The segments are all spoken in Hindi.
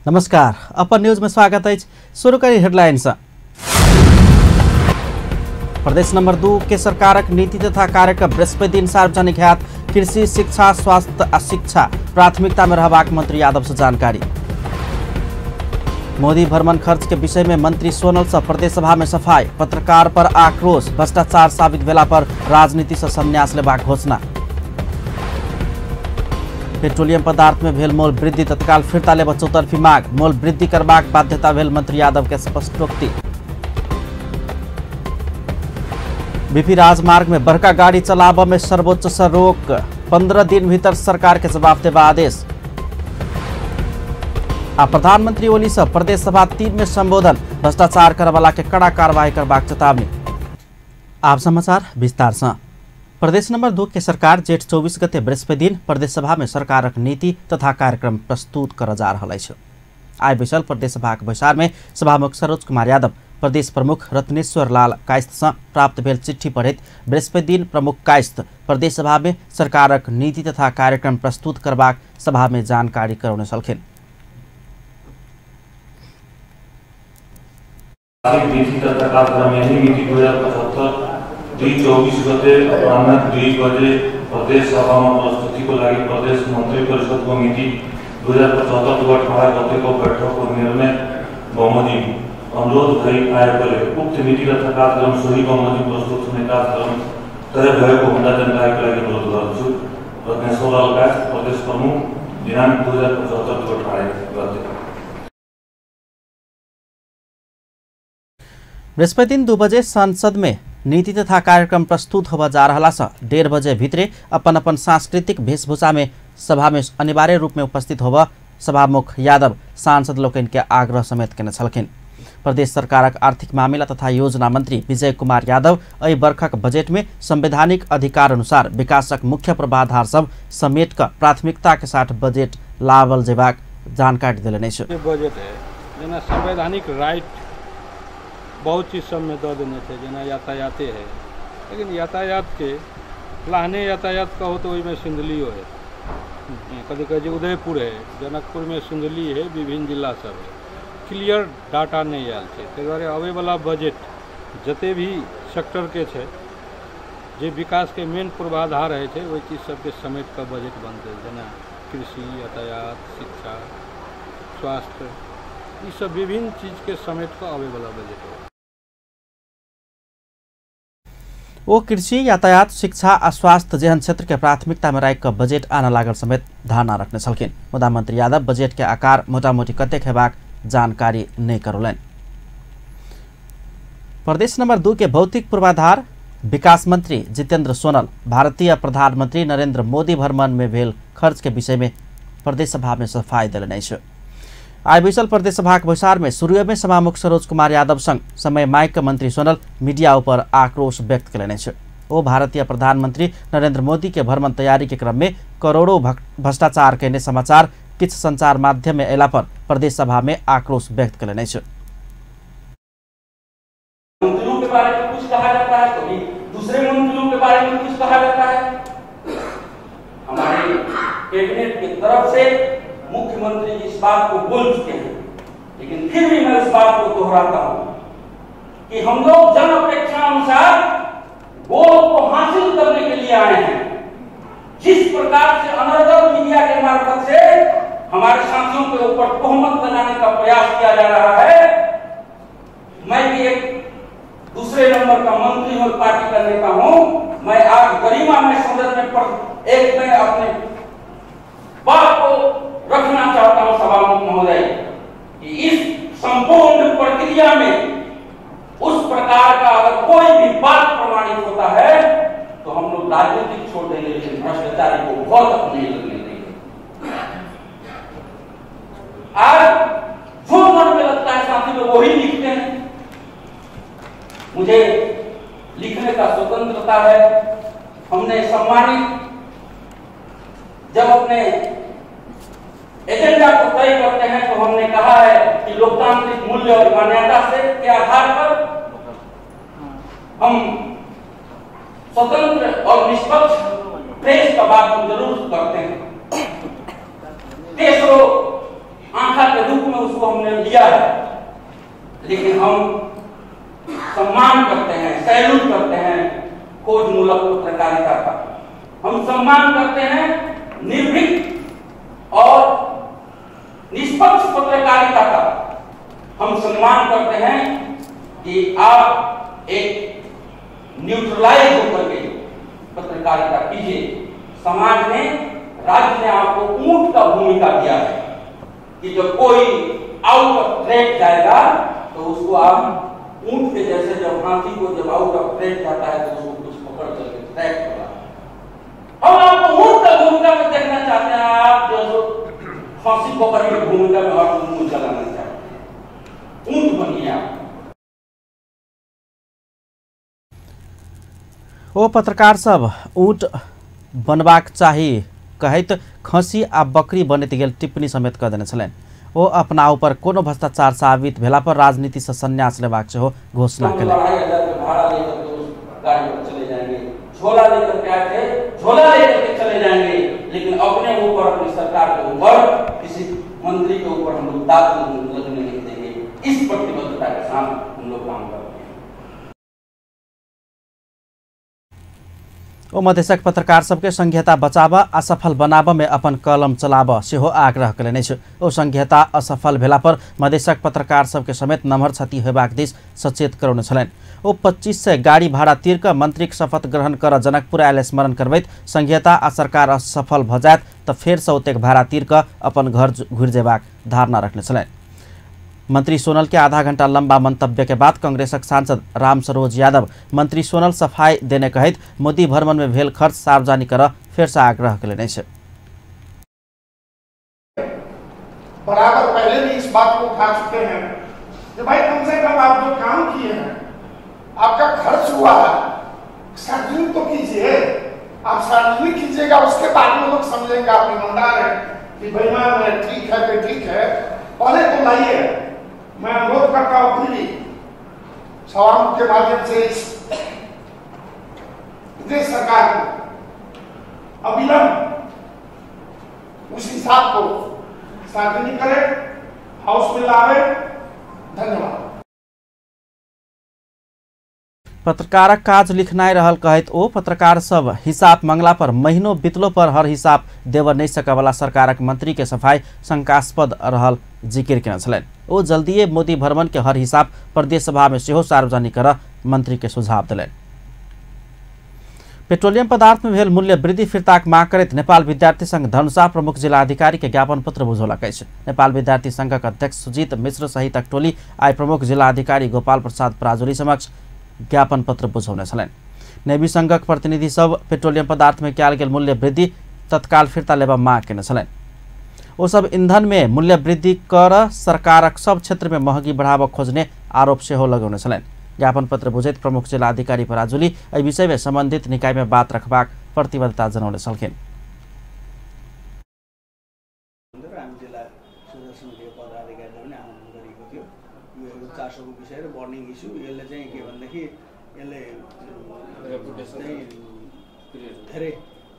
नमस्कार, अपन न्यूज में स्वागत है। शुरू करी हेडलाइंस। प्रदेश नंबर 2 के सरकारक नीति तथा कार्यक्रम बृहस्पति दिन सार्वजनिक हैत। कृषि, शिक्षा, स्वास्थ्य आ शिक्षा प्राथमिकता में रहबाक मंत्री यादव से जानकारी। मोदी भ्रमण खर्च के विषय में मंत्री सोनल से प्रदेश सभा में सफाई। पत्रकार पर आक्रोश, भ्रष्टाचार साबित भेला पर राजनीति से संन्यास लेबाक घोषणा। पेट्रोलियम पदार्थ में भेल मोल वृद्धि तत्काल फिरता लेब चौतरफी मांग। मोल वृद्धि करबाक बाध्यता भेल मंत्री यादव के स्पष्टोक्ति। बीपी राजमार्ग में बड़का गाड़ी चलाबऽ में सर्वोच्च से रोक। 15 दिन भीतर सरकार के जवाब देबा आदेश। आ प्रधानमंत्री ओली से प्रदेश सभा 3 में संबोधन। भ्रष्टाचार करवाला के कड़ा कार्रवाई करबाक चेतावनी। आप समाचार विस्तार से। प्रदेश नंबर 2 के सरकार जेठ 24 गते बृहस्पति दिन प्रदेश सभा में सरकारक नीति तथा कार्यक्रम प्रस्तुत कर जा रहा है। आइ बैसल प्रदेश सभा के बैसार में सभामुख सरोज कुमार यादव प्रदेश प्रमुख रत्नेश्वर लाल कायस्थ से प्राप्त भेल चिट्ठी पढ़ैत बृहस्पति दिन प्रमुख कायस्थ प्रदेश सभा में सरकारक नीति तथा कार्यक्रम प्रस्तुत करबाक सभा में जानकारी करौने छलखिन। नीति तथा कार्यक्रम यही नीति 2075 24 गते अपराह्न 2 बजे प्रदेश सभा में प्रस्तुति को लगी प्रदेश मंत्री परिषद समिति 2075 गते को बैठक को निर्णय बहुमती अनुरोध भई आएकोले उक्त नीति तथा कार्यक्रम सही बहुमती प्रस्तुत हुने कार्यक्रम तय भएको हुँदा जानकारीको लागि अनुरोध गर्छु। रत्नेश्वर लाल कायस्थ प्रदेश प्रमुख दिनांक 2075 गते। बृहस्पति दिन 2 बजे संसद में नीति तथा कार्यक्रम प्रस्तुत होगा जा रहा से 1:30 बजे भित्रे अपन अपन सांस्कृतिक वेशभूषा में सभा में अनिवार्य रूप में उपस्थित होगा सभामुख यादव सांसद लोकन के आग्रह समेत केने छलखिन। प्रदेश सरकारक आर्थिक मामला तथा योजना मंत्री विजय कुमार यादव एहि वर्षक बजट में संवैधानिक अधिकार अनुसार विकासक मुख्य प्रवाधार सब समेट कर प्राथमिकता के साथ बजट लावल जेबाक जानकारी दिलने छै। बजट है जेना संवैधानिक राइट बहुत चीज सब में दे देने थे, जेना यातायाते है, लेकिन यातायात के लाहने यातायात कहो तो वही में सिंधलियो है, कभी कभी उदयपुर है, जनकपुर में सिंधली है, विभिन्न जिला सब है, क्लियर डाटा नहीं आयल है। ताहि दुआरे आवे वाला बजट जते भी सेक्टर के छे जे विकास के मेन पूर्वाधार है छे वही चीज सबके समेट कर बजट बनते, जेना कृषि, यातायात, शिक्षा, स्वास्थ्य, ये सब विभिन्न चीज के समेट कर आवे वाला बजट है। वो कृषि, यातायात, शिक्षा आ स्वास्थ्य जेहन क्षेत्र के प्राथमिकता में राखि बजट आना लागल समेत धारणा रखने छलखिन। मुदा मंत्री यादव बजट के आकार मोटामोटी कतेक हेबाक जानकारी नहीं करौलनि। प्रदेश नंबर 2 के भौतिक पूर्वाधार विकास मंत्री जितेंद्र सोनल भारतीय प्रधानमंत्री नरेंद्र मोदी भ्रमण में भेल खर्च के विषय में प्रदेश सभा में सफाई दिलने छै। आइ बैसल प्रदेश सभा के बैसार में शुरू में सभामुख सरोज कुमार यादव संग समय माइक मंत्री सोनल मीडिया पर आक्रोश व्यक्त कयलनि छै। ओ भारतीय प्रधानमंत्री नरेंद्र मोदी के भ्रमण तैयारी के क्रम में करोड़ों भ्रष्टाचार के समाचार किछ संचार माध्यम में अयला पर प्रदेश सभा में आक्रोश व्यक्त कयलनि छै। मंत्रियों के बारे में कुछ कहा जाता है, कभी दूसरे मंत्रियों के बारे में कुछ कहा जाता है। हमारे कैबिनेट की तरफ से मुख्यमंत्री इस बात को बोल चुके हैं, लेकिन फिर भी मैं इस बात को दोहराता हूं कि हम लोग जन अपेक्षा अनुसार गोल को हासिल करने के लिए आए हैं। जिस प्रकार से अनर्गल मीडिया के मार्फत से हमारे साथियों के ऊपर तोहमत बनाने का प्रयास किया जा रहा है, मैं भी एक दूसरे नंबर का मंत्री और पार्टी का नेता हूं। मैं आज गरिमा में सदन में एक में अपने बात को रखना चाहता हूं सभामुख महोदय कि इस संपूर्ण प्रक्रिया में उस प्रकार का अगर कोई भी बात प्रमाणित होता है तो हम लोग राजनीतिक छोड़ देंगे, लेकिन भ्रष्टाचारी को बहुत तक नहीं लगने देंगे। आज जो मन में लगता है साथी लोग वही लिखते हैं। मुझे लिखने का स्वतंत्रता है। हमने सम्मानित जब अपने एजेंडा को तय करते हैं तो हमने कहा है कि लोकतांत्रिक मूल्य और मान्यता से के आधार पर हम स्वतंत्र और निष्पक्ष प्रेस का बात हम जरूर करते हैं। तेसरो आंखा के रूप में उसको हमने लिया है, लेकिन हम सम्मान करते हैं, सैल्यूट करते हैं खोजमूलक पत्रकारिता का। हम सम्मान करते हैं निर्भीक और निष्पक्ष पत्रकारिता का। हम सम्मान करते हैं कि आप एक न्यूट्रलाइज होकर के पत्रकारिता कीजिए। समाज ने, राज्य ने आपको ऊंट का भूमिका दिया है कि जब कोई आउट ऑफ ट्रैक जाएगा तो उसको आप ऊंट के जैसे, जब हाथी को जब आउट ऑफ ट्रैक जाता है तो उसको कुछ पकड़ करके ट्रैक करा। हम आपको ऊंट का भूमिका में देखना चाहते हैं, आप जो फांसी पकड़ के भूमिका में आप मुंह चलाना चाहते हैं। ऊंट बनिए आप। ओ पत्रकार सब ऊँट बनबाक चाही कहैत खसी आ बकरी बनैत गेल टिप्पणी समेत कऽ देने छलनि। ओ अपना ऊपर कोनो भ्रष्टाचार साबित भेला पर राजनीति से संन्यास लेबाक सेहो घोषणा केलनि। झोला लेकर के आए थे, झोला लेकर के चले जाएंगे, लेकिन अपने ऊपर, अपनी सरकार के ऊपर, किसी मंत्री के ऊपर हम लोग दांत लगने नहीं देंगे। इस प्रतिबद्धता के साथ हम लोग काम करते हैं। ओ मधेशक पत्रकार सबके संघीयता बचाब आ सफल बनाब में अपन कलम चलाब सेहो आग्रह कयलनि अछि। ओ संघीयता असफल भेला पर मधेशक पत्रकार सबके समेत नम्हर क्षति हेबाक दिस सचेत करौने छलनि। ओ 2500 गाड़ी भाड़ा तीर कऽ मंत्रीक शपथ ग्रहण कर जनकपुर आयल स्मरण करबैत संघीयता आ सरकार असफल भऽ जायत तऽ फेर सँ ओतेक भाड़ा तीर कऽ अपन घर घुरि जेबाक धारणा रखने छलनि। मंत्री सोनल के आधा घंटा लंबा मंतव्य के बाद कांग्रेसक सांसद राम सरोज यादव मंत्री सोनल सफाई देने कहैत मोदी भ्रमण में भेल खर्च सार्वजनिक कर फेर से आग्रह कयलनि अछि। बराबर पहले भी इस बात को उठा चुके हैं कि भाई कम से कम आप जो काम किए हैं, आपका खर्च हुआ है, सार्वजनिक तो कीजिए। आप सार्वजनिक कीजिएगा, उसके बाद में लोग समझेंगे आप ईमानदार हैं कि बेईमान है, ठीक है कि ठीक है। पहले तो लाइए। मैं अनुरोध करता हूं पूरी सवाल के माध्यम से इस प्रदेश सरकार को अविलंब उस हिसाब को सार्वजनिक करे, हाउस में लावे। धन्यवाद। पत्रकारक काज लिखनाइ रहल कहैत ओ पत्रकार सब हिसाब मंगला पर महीनों बितलो पर हर हिसाब देव नहीं सकै वाला सरकारक मंत्री के सफाई शंकास्पद रहल जिक्र केने छलनि। ओ जल्दीए मोदी भ्रमण के हर हिसाब प्रदेश सभा में सेहो सार्वजनिक कर मंत्री के सुझाव दिलनि। पेट्रोलियम पदार्थ में भेल मूल्य वृद्धि फिर्ताक माग करैत नेपाल विद्यार्थी संघ धनुषा प्रमुख जिलाधिकारी के ज्ञापन पत्र बुझौलक अछि। नेपाल विद्यार्थी संघक अध्यक्ष सुजीत मिश्र सहित टोली आई प्रमुख जिलाधिकारी गोपाल प्रसाद पराजुली समक्ष ज्ञापन पत्र बुझौने छलनि। नेवी संघक प्रतिनिधि सब पेट्रोलियम पदार्थ में कयल गेल मूल्य वृद्धि तत्काल फिर्ता लेबा माग केने छलनि। ओ सब ईंधन में मूल्य वृद्धि कर सरकारक सब क्षेत्र में महंगी बढ़ावा खोजने आरोप सेहो लगौने छलनि। ज्ञापन पत्र बुझैत प्रमुख जिलाधिकारी पराजुली एहि विषय में संबंधित निकाय में बात रखबाक प्रतिबद्धता जनाउने छलखिन्।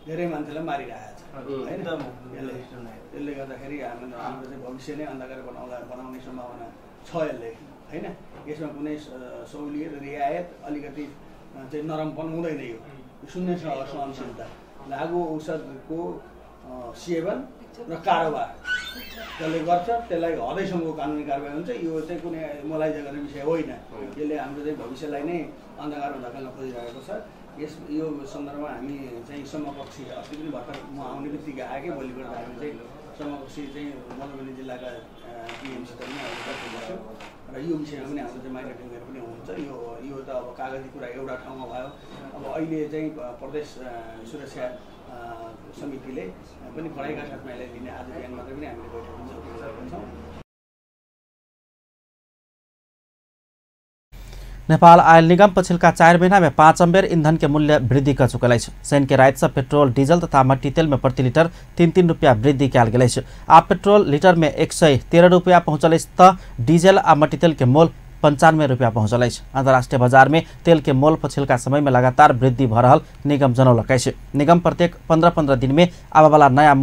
धेरै मान्छेलाई मारिरहेको छ हैन। यसले गर्दाखेरि हाम्रो चाहिँ भविष्य नै अन्धकार बनाउने सम्भावना छ यसले हैन। यसमा कुनै सहुलियत रियायत अलिकति चाहिँ नरमपन हुँदैन। यो शून्य सहनशीलता, लागु औषधको सेवन र कारोबार जसले गर्छ त्यसलाई हदैसम्मको कानुनी कारबाही हुन्छ। यो चाहिँ कुनै मोलाइजा गर्ने विषय होइन। यसले हाम्रो चाहिँ भविष्यलाई नै अन्धकारमा धकेल्न खोजिरहेको छ। यो सन्दर्भमा हामी चाहिँ समकक्षी अस्ति पनि भर्खर म आउने बित्तिकै आएकै भोलि गर्दा हामी चाहिँ समकक्षी चाहिँ मधुबनी जिल्लाका टिएमसित पनि हामीले चर्चा गर्छौँ र यो विषयमा पनि हाम्रो चाहिँ माइग्रेटिङ गरेर पनि हुन्छ। यो त अब कागजी कुरा एउटा ठाउँमा भयो। अब अहिले चाहिँ प्रदेश सुरक्षा समितिले पनि कडाइका साथमा यसलाई लिने आज बिहान मात्रै पनि हामीले बैठक छौँ। नेपाल आयल निगम पछिल्का 4 महीना में 5 अम्बेर ईंधन के मूल्य वृद्धि कर चुकल अछि। शनि के राति से पेट्रोल डीजल तथा मट्टी तेल में प्रति लीटर 3-3 रुपया वृद्धि कयल गेल अछि। आब पेट्रोल लीटर में 113 रुपया पहुंचल अछि तऽ डीजल आ मट्टी तेल के मोल 95 रुपया पहुंचल अछि। अंतर्राष्ट्रीय बाजार में तेल के मोल पछिल्का समय में लगातार वृद्धि भऽ रहल निगम जनौलक अछि। निगम प्रत्येक 15-15 दिन में आबय वाला नया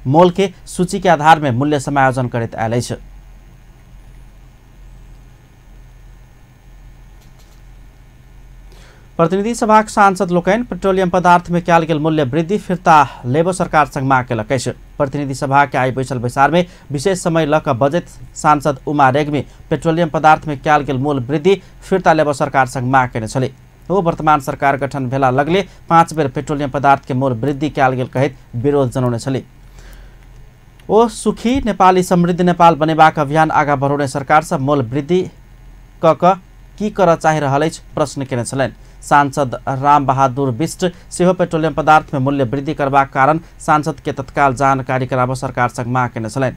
मोल के सूची के आधार में मूल्य समायोजन करैत आयल अछि। प्रतिनिधि सभा सांसद लोकनि पेट्रोलियम पदार्थ में कयल गेल मूल्य वृद्धि फिर्ता लेबो सरकार संग मांग केलक अछि। प्रतिनिधि सभा के आई बैसल बैसार में विशेष समय लऽ कऽ बजैत सांसद उमा रेग्मी पेट्रोलियम पदार्थ में कयल गेल मूल्य वृद्धि फिर्ता लेबो सरकार संग मांग केने छली। ओ वर्तमान सरकार गठन भेला लगले 5 बेर पेट्रोलियम पदार्थ के मूल्य वृद्धि कयल गेल कहैत विरोध जनौने छली। ओ सुखी नेपाली समृद्ध नेपाल बनेबाक अभियान आगाँ बढ़ाउने सरकार से मूल्य वृद्धि कऽ की करऽ चाहि रहल अछि प्रश्न केने छलनि। सांसद राम बहादुर बिष्ट सेहो पेट्रोलियम पदार्थ में मूल्य वृद्धि करबाक कारण सांसद के तत्काल जानकारी कराबो सरकार संग मांग केने छलनि।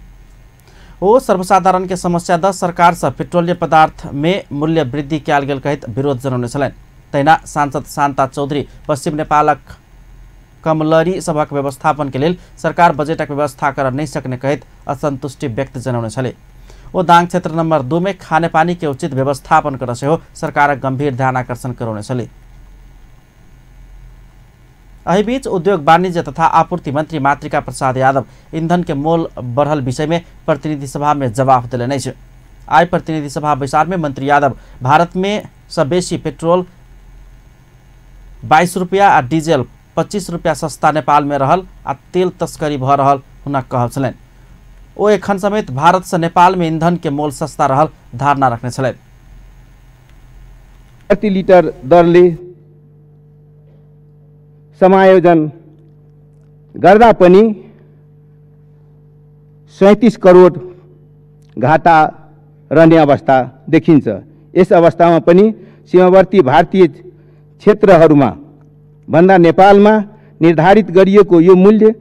ओ सर्वसाधारण के समस्या 10 सरकार से पेट्रोलियम पदार्थ में मूल्य वृद्धि कयल गेल कहैत विरोध जनौने छलनि। तहिना सांसद शान्ता चौधरी पश्चिम नेपालक कमलरी सभक व्यवस्थापन के लेल सरकार बजेटक व्यवस्था कर नहीं सकने कहैत असंतुष्टि व्यक्त जनौने छले। ओ दाङ क्षेत्र नंबर 2 में खाने पानी के उचित व्यवस्थापन कर सेहो सरकारक गंभीर ध्यान आकर्षण करौने छले। एहि बीच उद्योग वाणिज्य तथा आपूर्ति मंत्री मातृका प्रसाद यादव ईंधन के मोल बढ़ल विषय में प्रतिनिधि सभा में जवाब दिलनि अछि। आई प्रतिनिधि सभा बैसार में मंत्री यादव भारत में से बेसी पेट्रोल 22 रुपया आ डीजल 25 रुपया सस्ता नेपाल में रहल आ तेल तस्करी भ रहल हुन कहल छलनि। ओ एखन समेत भारत से नेपाल में ईंधन के मोल सस्ता रहल धारणा रखने छलनि। प्रति लिटर दरले समायोजन गर्दा पनि 37 करोड घाटा रहने अवस्था देखिन्छ। यस अवस्थामा पनि सीमावर्ती भारतीय क्षेत्रहरूमा भन्दा नेपालमा निर्धारित गरिएको यो मूल्य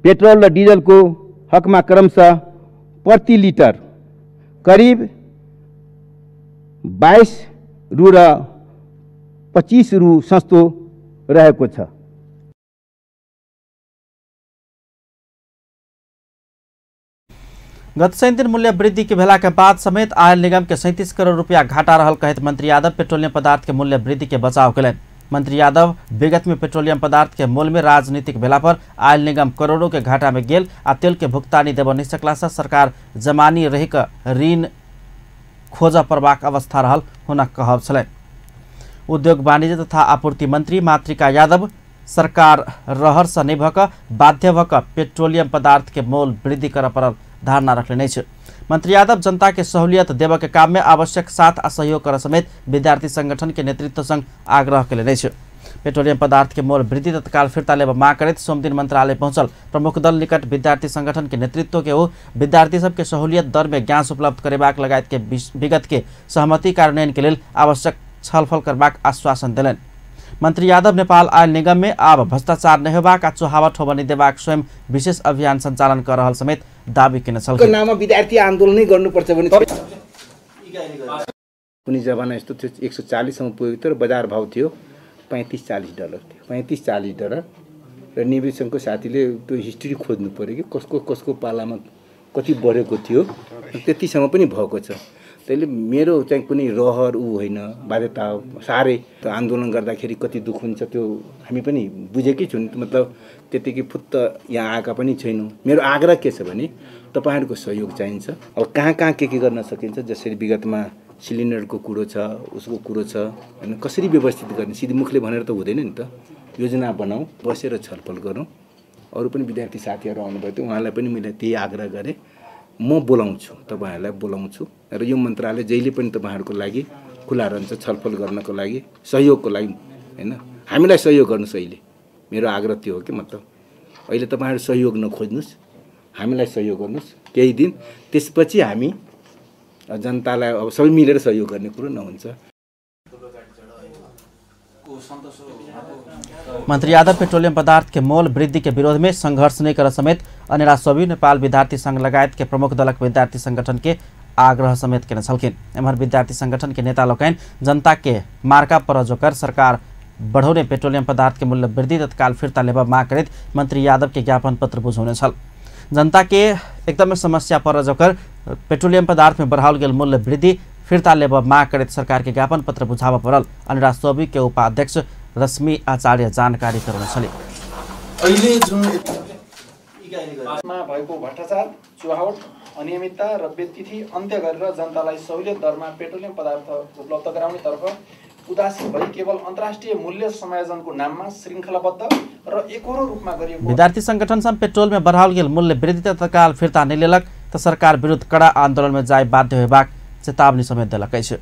पेट्रोल र डिजलको हकमा क्रमशः प्रति लिटर करिब 22 रु र 25 रु सस्तो रहेको छ। गत 7 दिन मूल्य वृद्धि के भेला के बाद समेत आयल निगम के 37 करोड़ रुपया घाटा रहल कहत मंत्री यादव पेट्रोलियम पदार्थ के मूल्य वृद्धि के बचाव कलन। मंत्री यादव विगत में पेट्रोलियम पदार्थ के मूल्य में राजनीतिक भेला पर आयल निगम करोड़ों के घाटा में गेल आ तेल के भुगतानी देव नहीं सकला से सरकार जमानी रही का ऋण खोज पड़बाक अवस्था रहल होना कहब छलै। उद्योग वाणिज्य तथा आपूर्ति मंत्री मातृका यादव सरकार रहर से नहीं भक बाध्य भक पेट्रोलियम पदार्थ के मूल्य वृद्धि कर पड़ल धारणा रखले छ। मंत्री यादव जनता के सहूलियत देव के काम में आवश्यक साथ आ सहयोग कर समेत विद्यार्थी संगठन के नेतृत्व संग आग्रह केले छ। पेट्रोलियम पदार्थ के मूल्य वृद्धि तत्काल फिर्ता लेब मांग करैत सोम दिन मंत्रालय पहुंचल प्रमुख दल निकट विद्यार्थी संगठन के नेतृत्व के हो विद्यार्थी सब के सहूलियत दर में गैस उपलब्ध करेबाक लगायत के विगत के सहमति कार्यान्वयन के लेल आवश्यक छलफल करबाक आश्वासन दिलन। मंत्री यादव नेपाल आयल निगम में आब भ्रष्टाचार नहीं होबाक आ चुहावट होबनी देबाक स्वयं विशेष अभियान संचालन कर रहल समेत दावी केने छल। नाम विद्यार्थी आन्दोलन गर्नुपर्छ भने कुनै जमाना यस्तो थियो 140 सम्म पुगेको थियो र बजार भाव थियो $35-40 थियो। $35-40 र निवेशनको साथीले त्यो हिस्ट्री खोज्नु पर्यो कि कसको पालामा कति बढेको थियो त्यतिसम्म पनि भएको छ। त्यसले मेरो चाहिँ कुनै रहर होइन बाध्यता साह्रै आन्दोलन गर्दाखेरि कति दुःख हुन्छ त्यो हामी पनि बुझेकै छौँ। मतलब त्यतिकै फुत्त यहाँ आएका पनि छैनौँ। मेरो आग्रह के छ भने तपाईहरुको सहयोग चाहिन्छ। अब कहाँ के गर्न सकिन्छ जसरी विगतमा सिलिन्डरको कुरो छ उसको कुरो छ हैन कसरी व्यवस्थित गर्ने सिधै मुखले भनेर त हुँदैन नि त। योजना बनाऊ बसेर छलफल गरौँ। अरु पनि विद्यार्थी साथीहरु आउनुभयो थियो उहाँलाई पनि मैले त्यही आग्रह गरे म बोलाउँछु तपाईहरुलाई बोलाउँछु र यो मन्त्रालय जहिले पनि तपाईहरुको लागि खुला रहन्छ छलफल गर्नको लागि सहयोगको लागि हैन हामीलाई सहयोग गर्नुस्। अहिले मेरो आग्रह त्यो हो कि मतलब अहिले तपाईहरु सहयोग नखोज्नुस् हामीलाई सहयोग गर्नुस् केही दिन त्यसपछि हामी जनतालाई अब सबै मिलेर सहयोग गर्ने कुरो नहुन्छ। मंत्री यादव पेट्रोलियम पदार्थ के मोल वृद्धि के विरोध में संघर्ष नहीं कर समेत अनेरा सभी नेपाल विद्यार्थी संघ लगायत के प्रमुख दलक विद्यार्थी संगठन के आग्रह समेत केने छलखिन। एमहर विद्यार्थी संगठन के नेता लोकनि जनता के मार्का पर जोकर सरकार बढ़ौने पेट्रोलियम पदार्थ के मूल्य वृद्धि तत्काल फिर्ता लेबा मांग करैत मंत्री यादव के ज्ञापन पत्र बुझाउने छल। जनता के एकदमै समस्या पर जोकर पेट्रोलियम पदार्थ में बढ़ाओल गेल मूल्य वृद्धि फिर्ता लेब मांग करैत सरकार के ज्ञापन पत्र बुझाव पड़ल अनिरा सोबी के उपाध्यक्ष रश्मि आचार्य जानकारी कराउने छले। अहिले जुन मा भएको भ्रष्टाचार, चुहावट, अनियमितता र व्यतिथि अन्त्य गरेर जनतालाई सहुलियत दरमा पेट्रोलियम पदार्थ उपलब्ध गराउनेतर्फ उदासीन भई केवल अन्तर्राष्ट्रिय मूल्य समायोजनको नाममा श्रृङ्खलाबद्ध र एकोरो रूपमा गरिएको विद्यार्थी संगठन सम पेट्रोल में बढ़ाओल गेल मूल्य वृद्धि तत्काल फिर्ता नहीं लेलक तो सरकार विरुद्ध कड़ा आंदोलन में जाय बाध्य होबाक चेतावनी समेत देलक अछि।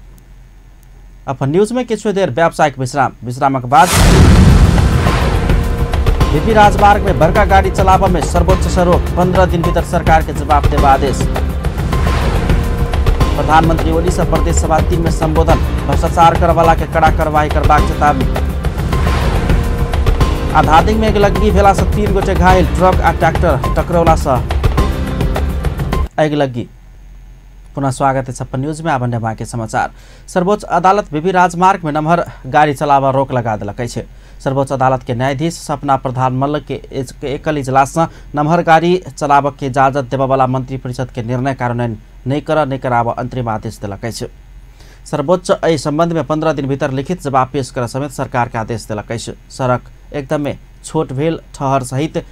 अपन न्यूज में किछु देर व्यावसायिक विश्रामक बाद बीपी राजमार्ग में बड़का गाड़ी चलावा में सर्वोच्च से रोक, 15 दिन भीतर सरकार के जवाब देवा आदेश। प्रधानमंत्री ओली से प्रदेश सभा 3 में संबोधन, भ्रष्टाचार कर वाला के कड़ा कार्रवाई करबाक चेतावनी। आधादिंग में अगलग्गी भेला से 3 गोटे घायल, ट्रक आ ट्रैक्टर टकरौला से अगलग्गी। पुनः स्वागत है छप्पन न्यूज में। आबन्ने बाँकी समाचार। सर्वोच्च अदालत बीबी राजमार्ग में नम्हर गाड़ी चलावा रोक लगा दिलक छै। सर्वोच्च अदालत के न्यायाधीश सपना प्रधान मल्ल के एकल इजलास में नम्हर गाड़ी चलावक के इजाजत देवा वाला मंत्री परिषद के निर्णय कार्यान्वयन नहीं कराव अंतरिम आदेश दिलक छै। सर्वोच्च एहि संबंध में 15 दिन भीतर लिखित जवाब पेश कर समेत सरकार के आदेश दिलक छै। सड़क एकदमै छोट भेल ठहर सहित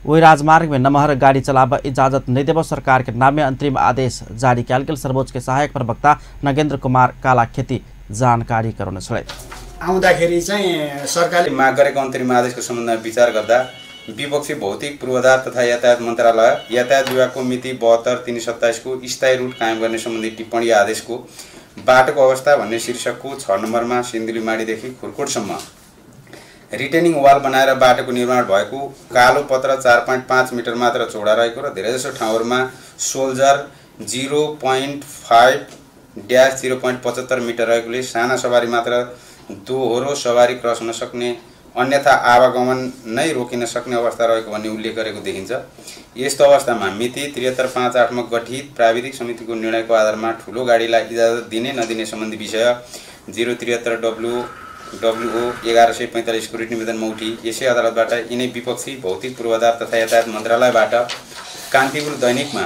वही राजमार्ग में नमहर गाड़ी चलावा इजाजत नहीं देव सरकार के नाम में अंतरिम आदेश जारी कयल गेल। सर्वोच्च के सहायक प्रवक्ता नगेन्द्र कुमार कालाखेती जानकारी गराउन छले। आउँदाखेरि चाहिँ सरकारले माग गरेको अन्तरिम आदेशको सम्बन्धमा विचार गर्दा विपक्षी भौतिक पूर्वाधार तथा यातायात मन्त्रालय यातायात विभागको मिति 72/327 को स्थायी रूट कायम गर्ने सम्बन्धी टिप्पणी आदेशको बाटोको अवस्था भन्ने शीर्षकको 6 नम्बरमा सिन्धुलीमाढीदेखि खुरकोटसम्म रिटेनिङ वाल बनाएर बाटोको निर्माण भएको कालो पत्र 4.5 मिटर मात्र चौडा रहेको र धेरैजसो ठाउँहरूमा सोल्जर 0.5-0.75 मिटर रहेकोले साना सवारी मात्र दोहोरो सवारी क्रस हुन सक्ने अन्यथा आवागमन नै रोकिन सक्ने अवस्था रहेको भन्ने उल्लेख गरेको देखिन्छ। यस्तो अवस्थामा मिति 7358 मा गठित प्राविधिक समितिको निर्णयको आधारमा ठूलो गाडीलाई इजाजत दिने नदिने सम्बन्धी विषय 073 WO 1145 को रिट निवेदनमा उठी यसै अदालतबाट यिनै विपक्षी भौतिक पूर्वाधार तथा यातायात मन्त्रालयबाट कान्तिपुर दैनिकमा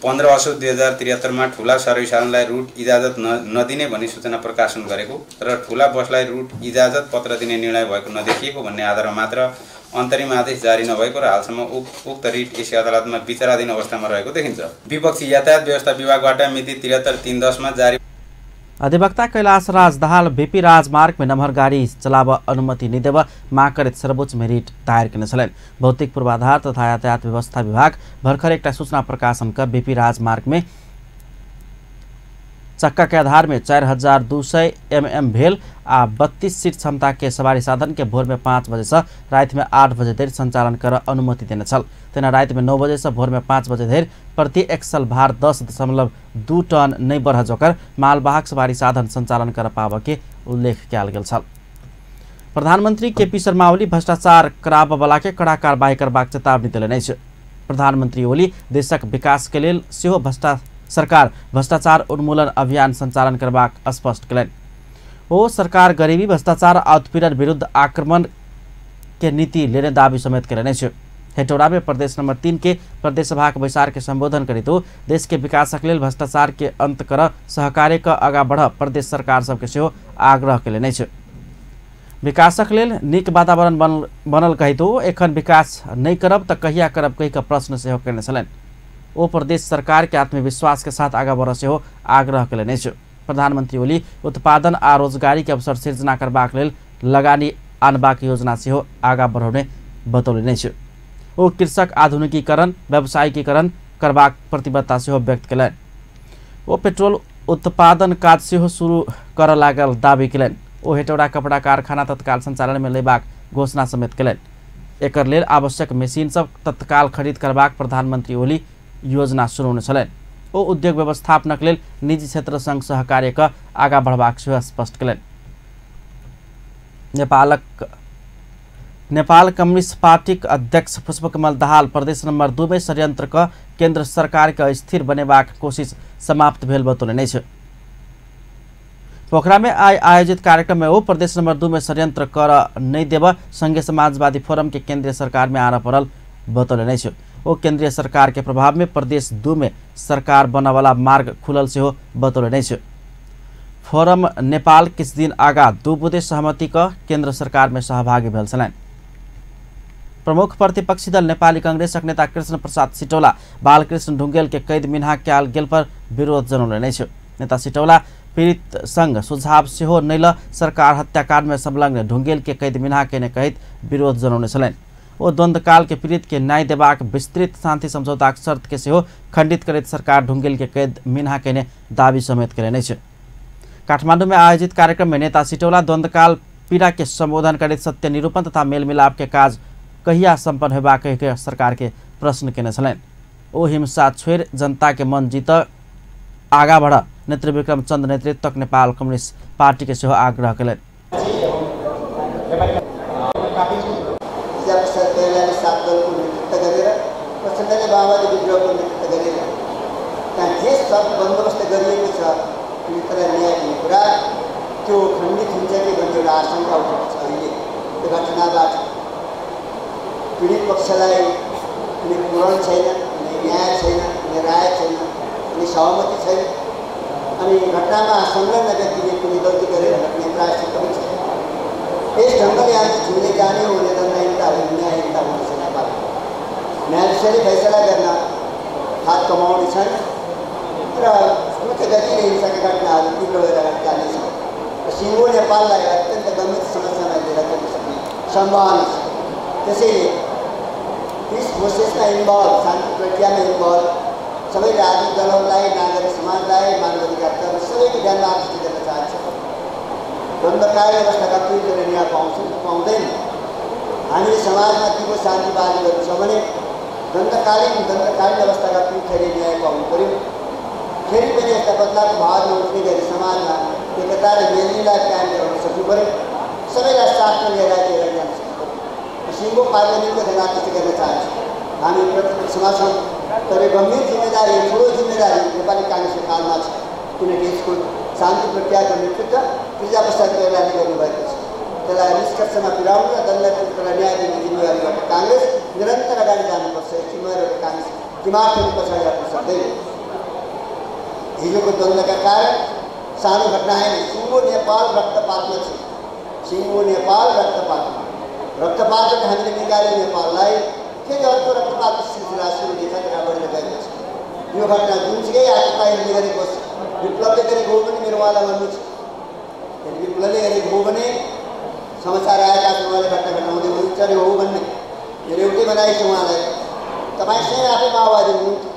15 असोज 2073 मा ठूला सर्भिस चालनलाई रूट इजाजत नदिने भन्ने सूचना प्रकाशन गरेको र ठूला बसलाई रूट इजाजत पत्र दिने निर्णय भएको नदेखिएको भन्ने आधारमा मात्र अन्तरिम आदेश जारी नभएको र हालसम्म उक्त रिट यसै अदालतमा विचाराधीन अवस्थामा रहेको देखिन्छ। विपक्षी यातायात व्यवस्था विभागबाट मिति 73/310 मा जारी अधिवक्ता कैलाश राज दाहाल बीपी राजमार्ग में नम्हर गाड़ी चलावा अनुमति नहीं देव माग करित सर्वोच्च में रिट दायर करने छलेन। भौतिक पूर्वाधार तथा यातायात व्यवस्था विभाग भर्खर एक सूचना प्रकाशन कर बीपी राजमार्ग में चक्का के आधार में 4200 mm भेल आ 32 सीट क्षमता के सवारी साधन के भोर में 5 बजे से रात में 8 बजे देर संचालन कर अनुमति देने छल। तेना रात में 9 बजे से भोर में 5 बजे देर प्रति एक्सल भार 10.2 टन नहीं बढ़ जोकर मालवाहक सवारी साधन संचालन कर पाव के उल्लेख कयल गेल छल। प्रधानमंत्री केपी शर्मा ओली भ्रष्टाचार कराब वाला के कड़ा कार्रवाई करबाक चेतावनी देलनि अछि। प्रधानमंत्री ओली देशक विकास के लेल सेहो सरकार भ्रष्टाचार उन्मूलन अभियान संचालन करबाक स्पष्ट कयलनि। ओ सरकार गरीबी भ्रष्टाचार आ उत्पीड़न विरुद्ध आक्रमण के नीति लेने दावी समेत कयलनि अछि। हेटौड़ा में प्रदेश नंबर 3 के प्रदेश सभा के बैसार के संबोधन करित देश के विकासक लेल भ्रष्टाचार के अंत कर सहकार्य के आगा बढ़ प्रदेश सरकार सबके सेहो आग्रह कयलनि अछि। विकासक लेल नीक वातावरण बनल कहितो एखन विकास नहीं करब त कहिया करब कहि के प्रश्न सेहो कयने छलनि। ओ प्रदेश सरकार के आत्मविश्वास के साथ आगा बढ़ सेहो आग्रह कयलनि अछि। प्रधानमंत्री ओली उत्पादन आ रोजगारी के अवसर सृजना करबाक लेल लगानी आनबाक योजना सेहो आगा बढ़ाउने बतौलनि अछि। ओ कृषक आधुनिकीकरण व्यावसायिकीकरण करबाक प्रतिबद्धता सेहो व्यक्त कयलनि। ओ पेट्रोल उत्पादन काज सेहो शुरू कर लागल दावी कयलनि। ओ हेटौड़ा कपड़ा कारखाना तत्काल संचालन में लेबाक घोषणा समेत कयलनि। एकर लेल आवश्यक मशीन सब तत्काल खरीद करबाक प्रधानमंत्री ओली योजना शुरू छलनि। ओ उद्योग व्यवस्थापनक लेल निजी क्षेत्र संग सहकार्य क आगा बढ़बाक सेहो स्पष्ट कयलनि। नेपाल कम्युनिस्ट पार्टी अध्यक्ष पुष्पकमल दाहाल प्रदेश नंबर 2 में षड्यंत्र क केंद्र सरकार के अस्थिर बनेबाक कोशिश समाप्त भेल बतौलनि अछि। पोखरा में आयोजित कार्यक्रम में वो प्रदेश नंबर 2 में षड्यंत्र कर नहीं देव संघीय समाजवादी फोरम के केंद्रीय सरकार में आना पड़ल बतौलनि अछि। वो केंद्रीय सरकार के प्रभाव में प्रदेश 2 में सरकार बना वाला मार्ग खुलल से बतौलनि अछि। फोरम नेपाल किस दिन आगा 2 बुधे सहमति का केंद्र सरकार में सहभागी भेल छलनि। प्रमुख प्रतिपक्षी दल नेपाली कांग्रेसका नेता कृष्ण प्रसाद सिटौला बालकृष्ण ढुङ्गेल के कैद मिन्हा क्याल गेल पर विरोध जनाउने नै छ। नेता सिटौला पीड़ित संघ सुझाव सेहो नैल सरकार हत्याकांड में संलग्न ढुङ्गेल के कैद मिन्हा के कहित विरोध जनाउने छलैन। ओ द्वंद्वकाल के पीड़ित के न्याय देबाक विस्तृत शांति समझौता शर्त के सेहो खंडित करैत सरकार ढुङ्गेल के कैद मिन्हा के दावी समेत करेनै छ। काठमाडौँ में आयोजित कार्यक्रम में नेता सिटौला द्वंद्वकाल पीड़ा के संबोधन करैत सत्य निरूपण तथा मेलमिलाप के काज कहिया संपन्न होबा कह सरकार के प्रश्न केने छलैन। ओ हिंसा छोड़ जनता के मन जीत आगा बढ़ नेत्री विक्रम चंद्र नेतृत्वक नेपाल कम्युनिस्ट पार्टी के सेहो आग्रह करें। बन्दोबस्त गरिएको छ पीडितलाई न्याय दिने कुरा त्यो खण्डित हुन्छ कि भन्ने एउटा आशंका उठेको छ। अहिले त्यो घटनाबाट पीडित पक्षलाई कुनै पूरण छैन, कुनै न्याय छैन, कुनै राय छैन, कुनै सहमति छैन। अनि घटनामा संलग्न व्यक्तिले कुनै गल्ती गरेर घट्ने प्रायश्चित पनि छैन। यस ढङ्गले हामी झुले जाने हो भने दण्डहीनता हो, न्यायहीनता हुँदैछ। नेपालमा न्यायाधीशले फैसला गर्न हात कमाउनेछन् र उच्च गतिले हिंसाका घटनाहरू तीव्र भएर जानेछ। सिङ्गो नेपाललाई अत्यन्त गम्भीर समस्यामा लिएर जान सक्ने सम्भावना छ। त्यसैले पिस प्रोसेसमा इन्भल्भ, शान्ति प्रक्रियामा इन्भल्भ सबै राजनीतिक दलहरूलाई, नागरिक समाजलाई, मानवाधिकार कर्मी सबैको ध्यानमा आकर्षित गर्न चाहन्छ। द्वन्द्वकालीन अवस्थाका पीडितले न्याय पाउँछन् पाउँदैन। हामीले समाजमा तीव्र शान्ति बाली गर्नु छ भने द्वन्द्वकालीन अवस्थाका पीडितले न्याय पाउनु पर्यो। फेरि पनि यस्ता बदलावको भाव नउठ्ने गरी समाजमा एकता र मेलमिलाप कायम गराउन सक्नु पर्यो। सबैलाई साथमा लिएर जान सक्नु पर्यो। सिङ्गो पार्लियामेन्टको ध्यान आकर्षित गर्न चाहन्छु। हामी प्रतिपक्षमा छौँ, तर गम्भीर जिम्मेदारी, ठुलो जिम्मेदारी नेपाली काङ्ग्रेसको काँधमा छ। किनकि यसको शान्ति प्रक्रियाको नेतृत्व गिरिजाप्रसाद कोइरालाले गर्नुभएको छ। त्यसलाई निष्कर्षमा पुर्याउनु र दण्डपीडितलाई न्याय दिने जिम्मेवारीबाट काङ्ग्रेस निरन्तर अगाडि जानुपर्छ। यस जिम्मेवारीबाट काङ्ग्रेस दिमाग पनि पछाडि हट्न सक्दैन। हिजोको द्वन्द्वका कारण सानो घटना होइन, सिङ्गो नेपाल रक्तपातमा छ। सिङ्गो नेपाल रक्तपातमा, रक्तपातबाट हामीले निकाल्यो नेपाललाई। फेरि अर्को रक्तपातको सिलसिला सुरु देखा बढेर गएको छ। यो घटना जुनसुकै आतताईहरूले गरेको होस्, विप्लवले गरेको हो भने मेरो उहाँलाई भन्नु छ। यदि विप्लवले गरेको हो भने समाचार आएका छन् उहाँले घटना घटाउँदै हुनुहुन्छ हो भन्ने मेरो एउटै भनाइ छ उहाँलाई। तपाईँ स्वयं आफै माओवादी हुनुहुन्थ्यो,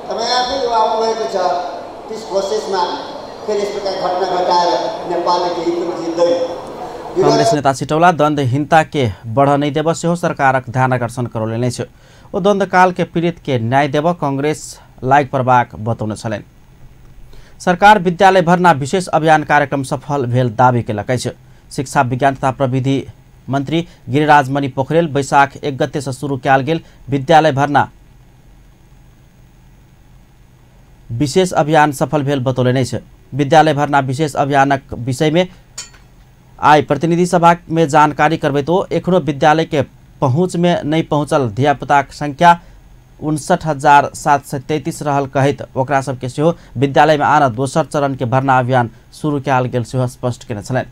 तपाईँ आफै यो आउनुभएको छ। त्यस प्रोसेसमा फेरि यस प्रकार घटना घटाएर नेपालले केही पनि जित्दैन। कांग्रेस नेता सिटौला द्वन्द्वहीनता के बढ़ नहीं देव से सरकारक ध्यान आकर्षण करौले नहीं छ। ओ द्वन्द्वकाल के पीड़ित के न्याय देव कांग्रेस लायक प्रभाग बताउने छलेन। सरकार विद्यालय भर्ना विशेष अभियान कार्यक्रम सफल भेल दावी केलकै छ। शिक्षा विज्ञान तथा प्रविधि मंत्री गिरिराज मणि पोखरेल वैशाख 1 गते से शुरू कयल गेल विद्यालय भर्ना विशेष अभियान सफल भेल बतौले नहीं छ। विद्यालय भर्ना विशेष अभियानक विषय में आई प्रतिनिधि सभा में जानकारी करबे तो एखनो विद्यालय के पहुँच में नहीं पहुँचल धियापुता संख्या 59,733 रहल कहित ओकरा सबके सेहो विद्यालय में आना दोसर चरण के भर्ना अभियान शुरू कयल गेल सेहो स्पष्ट केने छलैन।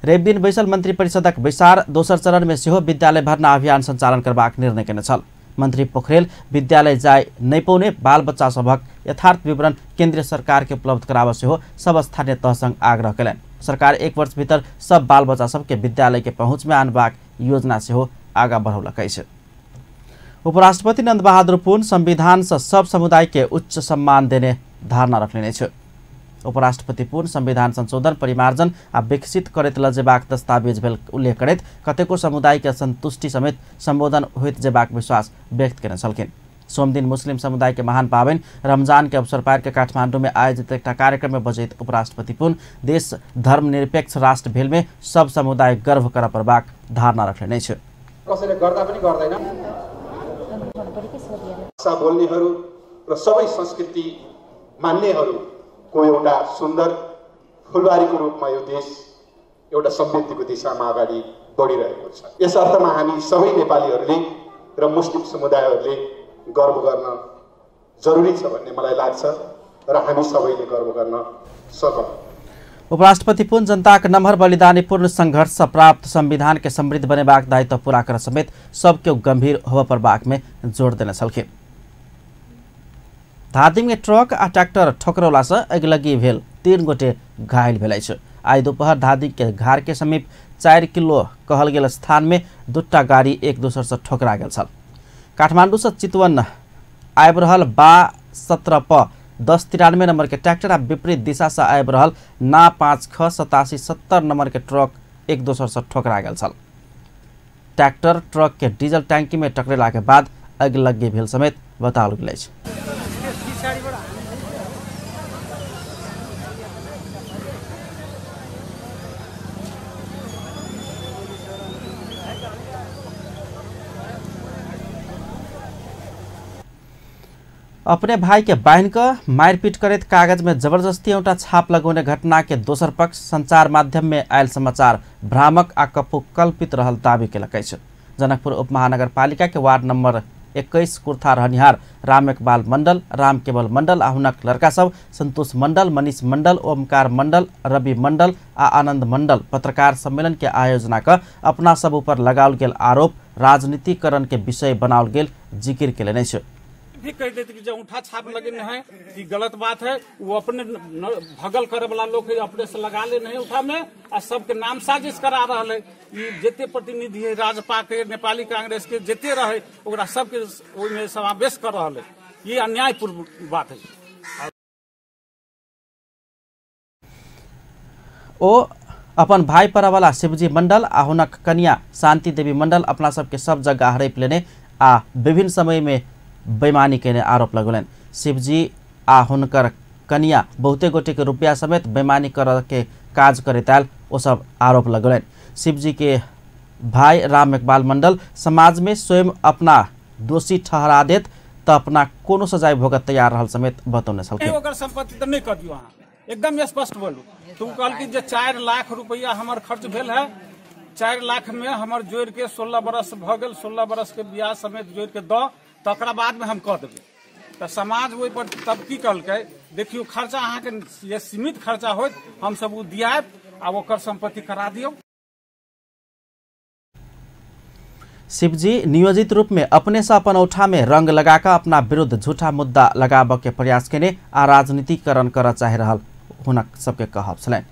रवि दिन बैसल मंत्री परिषदक बैसार दोसर चरण में सेहो विद्यालय भर्ना अभियान संचालन करबाक निर्णय केने छल। मंत्री पोखरेल विद्यालय जाय नहीं पाउने बाल बच्चा सबक यथार्थ विवरण केंद्रीय सरकार के उपलब्ध कराव सेहो सब स्थानीय तह संग आग्रह कलन। सरकार 1 वर्ष भीतर सब बाल बच्चा सबके विद्यालय के पहुँच में आनबाक योजना सेहो आगा बढ़ौलकै छ। उपराष्ट्रपति नंद बहादुर पुन संविधान से सब समुदाय के उच्च सम्मान देने धारणा रखने छ। उपराष्ट्रपति पुन संविधान संशोधन परिमार्जन आ विकसित करैत लजेबाक दस्तावेज भेल उल्लेख करैत कतेको समुदाय के संतुष्टि समेत संबोधन होइत जेबाक विश्वास व्यक्त केने छलखिन। सोमदिन मुस्लिम समुदाय के महान पावन रमजान के अवसर पार के काठमांडू में आयोजित एक कार्यक्रम में बजैत उपराष्ट्रपति पुन देश धर्मनिरपेक्ष राष्ट्र भेल में सब समुदाय गर्व कर पर्बाक धारणा रखले नै छ। कसैले गर्दा पनि गर्दैन भाषा बोल्नेहरू र सबै संस्कृति मान्नेहरूको एउटा सुन्दर फुलबारीको रूपमा यो देश एउटा समृद्धिको दिशामा अगाडि बढिरहेको छ। यस अर्थमा हामी सबै नेपालीहरूले र मुस्लिम समुदायहरूले गर्व गर्न जरुरी छ भन्ने मलाई लाग्छ र हामी सबैले गर्व गर्न सकौं। उपराष्ट्रपति पुन जनता के नम्हर बलिदानी पूर्ण संघर्ष प्राप्त संविधान के समृद्ध बनेबाक दायित्व पूरा कर समेत सबके गंभीर होब पर बाक में जोड़ देने छलखिन। धादिङ में ट्रक आ ट्रैक्टर ठोकरौला से अगिलगी भेल 3 गोटे घायल भेल अछि। आई दोपहर धादिङ के घार के समीप 4 किलो कहल गेल स्थान में 2टा गाड़ी एक दूसर से ठोकरा गेल छल। काठमांडू से चितवन आबि रहल बा 17 प 1093 नंबर के ट्रैक्टर आ विपरीत दिशा से आबि रहल ना 5ख 8770 नंबर के ट्रक एक दूसर से ठोकरा गेल छल। ट्रैक्टर ट्रक के डीजल टैंकी में टकरेला के बाद अगिलगी भेल समेत बताओल गेल अछि। अपने भाई के बहन का मारपीट करैत कागज में जबरदस्ती एउटा छाप लगाउने घटना के दोसर पक्ष संचार माध्यम में आयल समाचार भ्रामक आ कल्पित रहल दावी केलक अछि। जनकपुर उपमहानगरपालिका के वार्ड नंबर 21 कुर्था रहनिहार राम इकबाल मंडल, राम केवल मंडल आ हुनक लड़का सब संतोष मंडल, मनीष मंडल, ओमकार मंडल, रवि मंडल आ आनंद मंडल पत्रकार सम्मेलन के आयोजना का अपना सब ऊपर लगाओल गेल आरोप राजनीतिकरण के विषय बनाओल गेल जिक्र केले नै छै। भी कह देते कि जो उठा छाप लगे है कि गलत बात है, वो अपने भगल करे वाला लोग अपने से लगा ले नहीं उठा में आ सबके नाम साजिश करा रहा है। ये जेते प्रतिनिधि है राजपा के, नेपाली कांग्रेस के जेते रहे ओकरा सबके ओइमे समावेश कर रहा है। ये अन्यायपूर्ण बात है। ओ अपन भाई परवाला शिवजी मंडल आ हुनक कन्या शांति देवी मंडल अपना सबके सब जगह हड़प लेने आ विभिन्न समय में बेईमानी के आरोप लगौलन। शिवजी आ हुनकर कन्या बहुते गोटे के रुपया समेत बेईमानी कर के काज करैत आयल ओ सब आरोप लगौलन। शिवजी के भाई राम इकबाल मंडल समाज में स्वयं अपना दोषी ठहरा देत त अपना कोनो सजाय भोगत तैयार रहल समेत बतौने छलखिन। ओकर संपत्ति त नहीं कर दियो, अहाँ एकदम स्पष्ट बोलू। तुम कहल कि 4 लाख रुपया हमर खर्च भेल है, 4 लाख में हमर जोड़ के 16 बरस भ गेल, 16 बरस के ब्याह समेत जोड़ के द तकरा बाद में हम कह देबै तो समाज ओहि पर तब की कहलकै, देखियो खर्चा अहाँ के ये सीमित खर्चा होत, हम सब उ दियाब आ ओकर संपत्ति करा दियो। शिवजी नियोजित रूप में अपने से अपन औठा में रंग लगाकर अपना विरुद्ध झूठा मुद्दा लगाब के प्रयास केने आ राजनीतिकरण कर चाह रहल हुनक सबके कहब छलैन।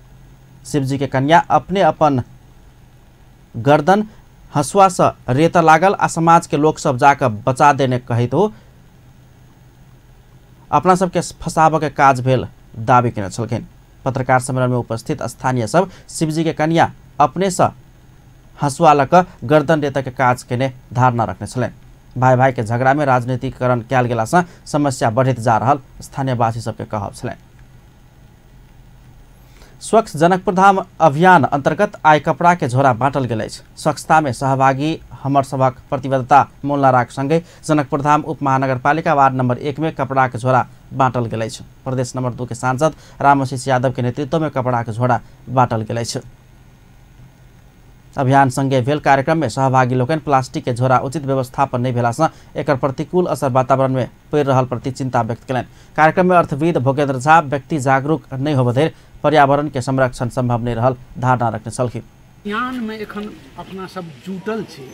शिवजी के कन्या अपने अपन गर्दन हंसुआ से रेत लागल आ समाज के लोग सब जाकर बचा देने कहित हो अपना सबके फसाब के काज भेल दावी केने छलखिन। पत्रकार सम्मेलन में उपस्थित स्थानीय सब शिवजी के कन्या अपने से हंसुआ लक गर्दन रेत के काज केने धारणा रखने छलैन। भाई भाई के झगड़ा में राजनीतिकरण कयल गेला से समस्या बढ़ित जा रहल स्थानीयवासी सबके कहब छलैन। स्वच्छ जनकपुर धाम अभियान अंतर्गत आइ कपड़ा के झोरा बांटल गेल अछि। स्वच्छता में सहभागी हमर सभक प्रतिबद्धता मोल राख संगे जनकपुर धाम उप महानगरपालिका वार्ड नंबर 1 में कपड़ा के झोरा बांटल गेल अछि। प्रदेश नंबर 2 के सांसद रामआशीष यादव के नेतृत्व में कपड़ा के झोरा बांटल गेल अछि। अभियान संगे भेल कार्यक्रम में सहभागी लोकन प्लास्टिक के झोरा उचित व्यवस्थापन नहीं भेला से एकर प्रतिकूल असर वातावरण में पड़ि रहल प्रति चिंता व्यक्त कयलनि। कार्यक्रम में अर्थविद भोगेन्द्र झा व्यक्ति जागरूक नहीं होबे धरि पर्यावरण के संरक्षण संभव नहीं रहल धारणा रखने छलखिन। अभियान में एखन अपना सब जुटल छी,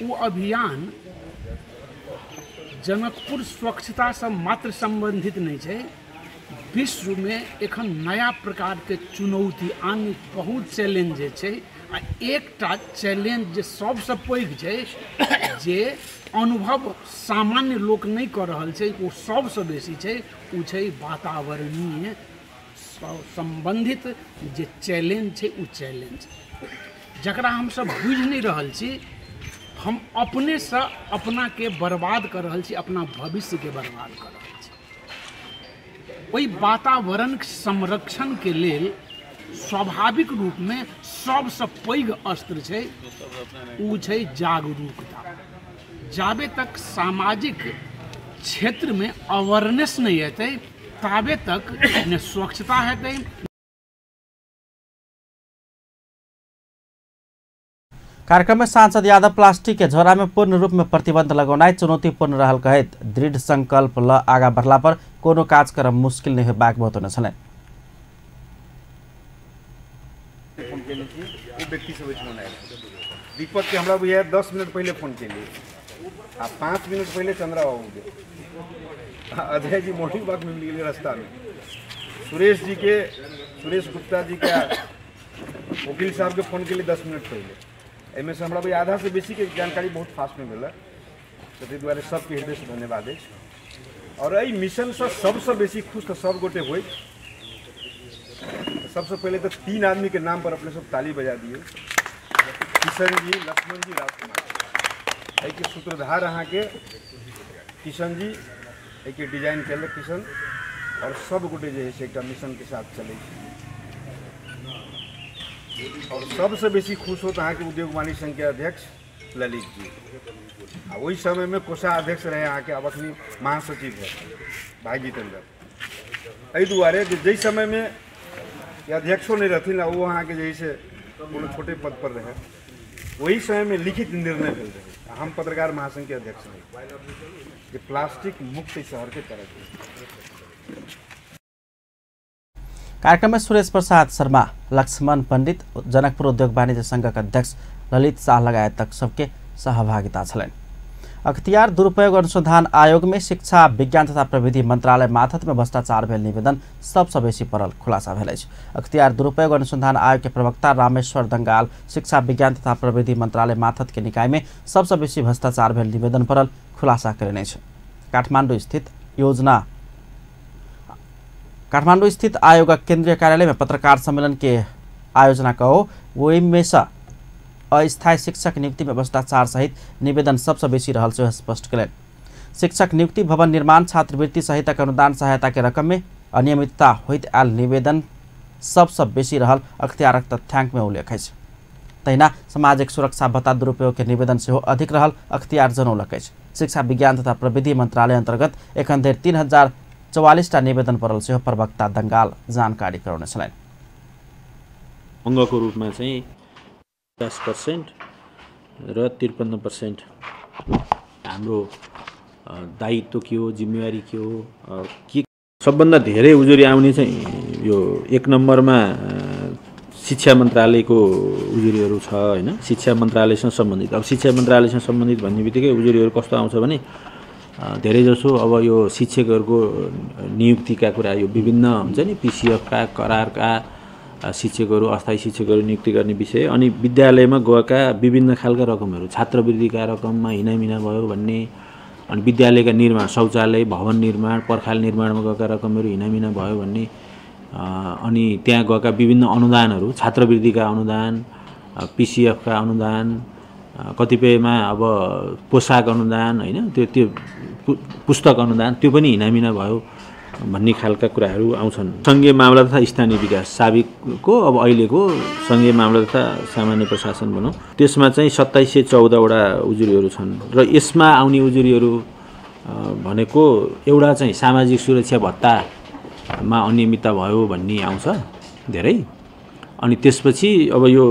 वो अभियान जनकपुर स्वच्छता से मात्र संबंधित नहीं है। विश्व में एखन नया प्रकार के चुनौती आन बहुत चैलेंज है। आ एकटा चैलेंज जे सबसे पैघ छै जे अनुभव सामान्य लोक नहीं कर रहल छै, वो सबसे बेसी छै, वो छै वातावरणीय संबंधित जे चैलेंज छै। वो चैलेंज जकरा हम सब बुझ नहीं रहल छी, हम अपने से अपना के बर्बाद कर रहल छी, अपना भविष्य के बर्बाद कर रहल छी। ओई वातावरण संरक्षण के लेल स्वाभाविक रूप में सबसे पैघ अस्त्र छै, उ छै जागरूकता। जाबे तक सामाजिक क्षेत्र में अवेयरनेस नहीं हेतै ताबे तक न स्वच्छता हेतै। कार्यक्रम में सांसद यादव प्लास्टिक के झोरा में पूर्ण रूप में प्रतिबंध लगाउनाइ चुनौतीपूर्ण रहल कहैत दृढ़ संकल्प ल आगा बढ़ला पर कोनो काज करब मुश्किल नहीं होबाक बतौने छलैन। फोन केने छी ओ व्यक्ति सब इसमें आयल दीपक के हमरा बुझाय 10 मिनट पहले फोन केलिए आ 5 मिनट पहले चंद्रा बाबू के अजय जी मॉर्निंग वॉक में मिल गए रास्ता में सुरेश गुप्ता जी के वकील साहब के फोन के लिए 10 मिनट पहले एम से हमरा आधा से बेसी के जानकारी बहुत फास्ट में मिला तो द्वारे सबके हृदय से धन्यवाद है और यही मिशन से सबसे बेसी खुश तो सब गोटे हुए सबसे पहले तो 3 आदमी के नाम पर अपने सब ताली बजा दिए किशन जी लक्ष्मण जी राजकुमार एक सूत्रधार अहाँ के किशन जी एक डिजाइन कैलक किशन और सब गोटे जो है एक मिशन के साथ चले और सबसे बेसी खुश हो तो अहाँ के उद्योग वाणिज्य संघ के अध्यक्ष ललित जी वही समय में कोषाध्यक्ष रहे अहाँ के अब अखनी महासचिव है भाई जितेंद्र एहि दुआरे जै समय में अध्यक्षो नहीं रहथिन वो अहाँ के जैसे कोनो छोटे पद पर रहे वही समय में लिखित निर्णय भेल रहे हम पत्रकार महासंघ के अध्यक्ष हैं कि प्लास्टिक मुक्त शहर के तरफ। कार्यक्रम में सुरेश प्रसाद शर्मा, लक्ष्मण पंडित, जनकपुर उद्योग वाणिज्य संघ का अध्यक्ष ललित शाह लगायत सबके सहभागिता छलैन। अख्तियार दुरुपयोग अनुसंधान आयोग में शिक्षा विज्ञान तथा प्रविधि मंत्रालय माथत में भ्रष्टाचार भेल निवेदन सबसे बेसी पड़ल खुलासा भेल अछि। अख्तियार दुरुपयोग अनुसंधान आयोग के प्रवक्ता रामेश्वर दंगाल शिक्षा विज्ञान तथा प्रविधि मंत्रालय माथत के निकाय में सबसे बेसी भ्रष्टाचार भेल निवेदन पड़ल खुलासा करेने छ। काठमाडौँ स्थित आयोग केंद्रीय कार्यालय में पत्रकार सम्मेलन के आयोजना कहो वही में अस्थायी शिक्षक नियुक्ति में भ्रष्टाचार सहित निवेदन सबसे बेसी रहल से स्पष्ट करें। शिक्षक नियुक्ति, भवन निर्माण, छात्रवृत्ति सहित अनुदान सहायता के रकम में अनियमितता होइत आयल निवेदन सबसे बेसी रहल अख्तियारक तथ्यांक में उल्लेख है। तहिना सामाजिक सुरक्षा भत्ता दुरुपयोग के निवेदन से अधिक रहल अख्तियार जनौलक है। शिक्षा विज्ञान तथा प्रविधि मंत्रालय अंतर्गत एखन धरि 3044 निवेदन पड़ल से प्रवक्ता दंगाल जानकारी कराउने छन्। अंगको रूपमा चाहिँ 10% र 53% हाम्रो दायित्व के हो, जिम्मेवारी के हो, के सबभन्दा धेरै उजुरी आउने चाहिँ यो 1 नम्बरमा शिक्षा मन्त्रालयको उजुरीहरू छ हैन। शिक्षा मन्त्रालयसँग सम्बन्धित, अब शिक्षा मन्त्रालयसँग सम्बन्धित भन्ने बित्तिकै उजुरीहरू कस्तो आउँछ भने धेरै जसो अब यो शिक्षकहरूको नियुक्तिका कुरा, यो विभिन्न हुन्छ नि पीसीएफका करारका शिक्षकहरू, अस्थायी शिक्षकहरू नियुक्ति गर्ने विषय, अनि विद्यालयमा गएका विभिन्न खालका रकमहरू, छात्रवृत्तिका रकममा हिनामिना भयो भन्ने, अनि विद्यालयका निर्माण, शौचालय, भवन निर्माण, पर्खाल निर्माणमा गएका रकमहरू हिनामिना भयो भन्ने, अनि त्यहाँ गएका विभिन्न अनुदानहरू, छात्रवृत्तिका अनुदान, पीसीएफका अनुदान, कतिपयमा अब पोसाक अनुदान हैन, त्यो पुस्तक अनुदान त्यो पनि हिनामिना भयो भन्ने खालका कुराहरू आउँछन्। संघीय मामला तथा स्थानीय विकास साबिकको अब अहिलेको संघीय मामला तथा सामान्य प्रशासन भनौँ, त्यसमा चाहिँ 2714 वटा उजुरीहरू छन् र यसमा आउने उजुरीहरू भनेको एउटा चाहिँ सामाजिक सुरक्षा भत्तामा अनियमितता भयो भन्ने आउँछ धेरै। अनि त्यसपछि अब यो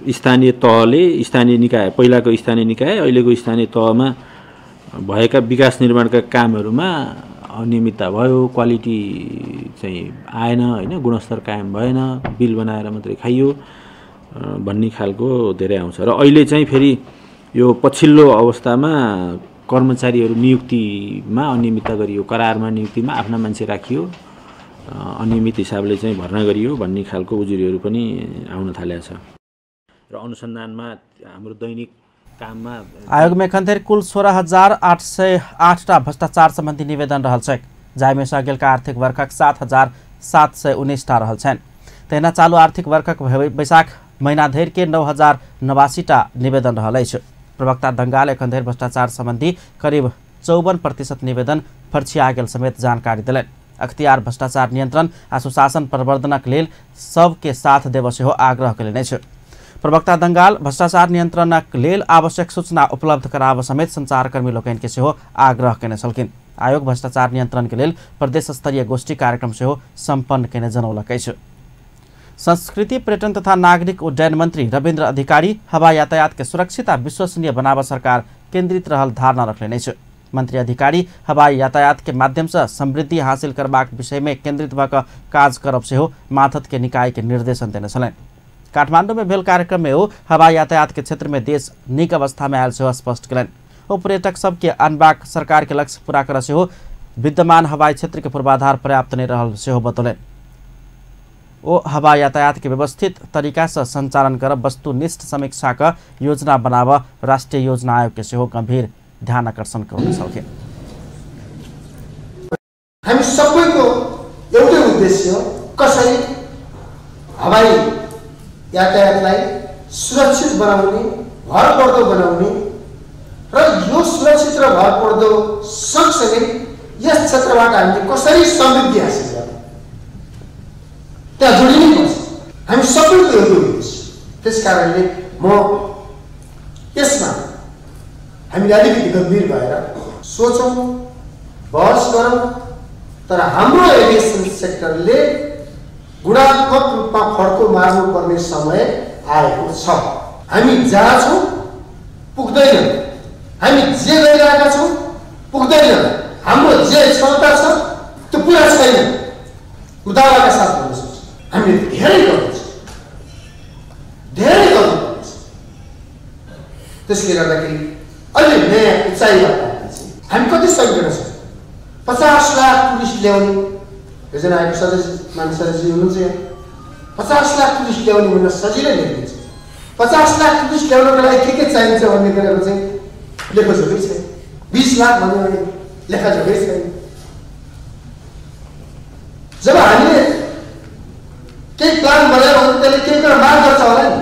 स्थानीय तहले, स्थानीय निकाय, पहिलाको स्थानीय निकाय अहिलेको स्थानीय तहमा भएका विकास निर्माणका कामहरूमा अनियमितता भयो, क्वालिटी चाहिँ आएन हैन, गुणस्तर कायम भएन, बिल बनाएर मात्रै खाइयो भन्ने खालको धेरै आउँछ। र अहिले चाहिँ फेरि यो पछिल्लो अवस्थामा कर्मचारीहरू नियुक्तिमा अनियमितता गरियो, करारमा नियुक्तिमा आफ्ना मान्छे राखियो, अनियमित हिसाबले चाहिँ भर्ना गरियो भन्ने खालको उजुरीहरू पनि आउन थालेको छ। र अनुसन्धानमा हाम्रो दैनिक काममा आयोगमा एखन कुल 16,808 भ्रष्टाचार सम्बन्धी निवेदन रहल छैक, जाहिमे अघिल्का आर्थिक वर्षक 7,719 रहल छन्। तहिना चालू आर्थिक वर्षक वैशाख महीना धरि के 9,089 निवेदन रहल अछि। प्रवक्ता दंगाल एखन धरि भ्रष्टाचार सम्बन्धी करीब 54% निवेदन फर्छिया गेल समेत जानकारी देलनि। अख्तियार भ्रष्टाचार नियन्त्रण आ सुशासन प्रवर्धनक लेल सबके साथ देब सेहो आग्रह कयलनि अछि। प्रवक्ता दंगाल भ्रष्टाचार नियन्त्रणक लेल आवश्यक सूचना उपलब्ध कराब समेत संचारकर्मी लोकनि के सेहो आग्रह केने छलखिन। आयोग भ्रष्टाचार नियन्त्रण के लेल प्रदेश स्तरीय गोष्ठी कार्यक्रम सेहो सम्पन्न केने जनौलक अछि। संस्कृति, पर्यटन तथा नागरिक उड्डयन मंत्री रविन्द्र अधिकारी हवाई यातायात के सुरक्षित आ विश्वसनीय बनाब सरकार केन्द्रित रहल धारणा रखने अछि। मंत्री अधिकारी हवाई यातायात के माध्यम से समृद्धि हासिल करबाक विषय में केन्द्रित भऽ काज करब सेहो माथत के निकाय के निर्देशन देने छलनि। काठमांडू में भेल कार्यक्रम में वो हवाई यातायात के क्षेत्र में देश निक अवस्था में आयल से स्पष्ट कलन। वो पर्यटक सबके अनबाक सरकार के लक्ष्य पूरा कर से विद्यमान हवाई क्षेत्र के पूर्वाधार पर्याप्त नहीं रहल से बतौलन। वो हवाई यातायात के व्यवस्थित तरीका से संचालन कर वस्तुनिष्ठ समीक्षा का योजना बनाव राष्ट्रीय योजना आयोग के सेहो गंभीर ध्यान आकर्षण गर्न सके। हामी सबैको एउटै उद्देश्य कसरी हवाई यातायातलाई सुरक्षित बनाउने, भरपर्दो बनाउने र यो सुरक्षित र भरपर्दो सँगसँगै यस क्षेत्रबाट हामीले कसरी समृद्धि हासिल गर्ने त्यहाँ जोडिनुपर्छ। हामी सबैको एउटै उद्देश्य। त्यसकारणले म यसमा हामीले अलिकति गम्भीर भएर सोचौँ, बहस गरौँ, तर हाम्रो एभिएसन सेक्टरले गुणात्मक रूपमा फड्को मार्नुपर्ने समय आएको छ। हामी जहाँ छौँ पुग्दैन, हामी जे गरिरहेका छौँ पुग्दैन, हाम्रो जे क्षमता छ त्यो पुरा छैन। उदाहरणका साथ भन्न सक्छु हामीले धेरै गर्नुपर्छ, धेरै गर्नुपर्छ। त्यसले गर्दाखेरि अहिले नयाँ उचाइबाट हामी कति सङ्ख्या छौँ? 50 लाख टुरिस्ट ल्याउने योजना आएको सदस्य मानिसजी हुनुहुन्छ यहाँ। 50 लाख टुरिस्ट ल्याउने भन्न सजिलै लेखिन्छ। 50 लाख टुरिस्ट ल्याउनको लागि के चाहिन्छ भन्ने कुराको चाहिँ लेखोजोखै छैन। 20 लाख भन्यो भने लेखाजोखै छैन। जब हामीले केही प्लान बनायो भने त्यसले केही कुरा माग गर्छ होला नि।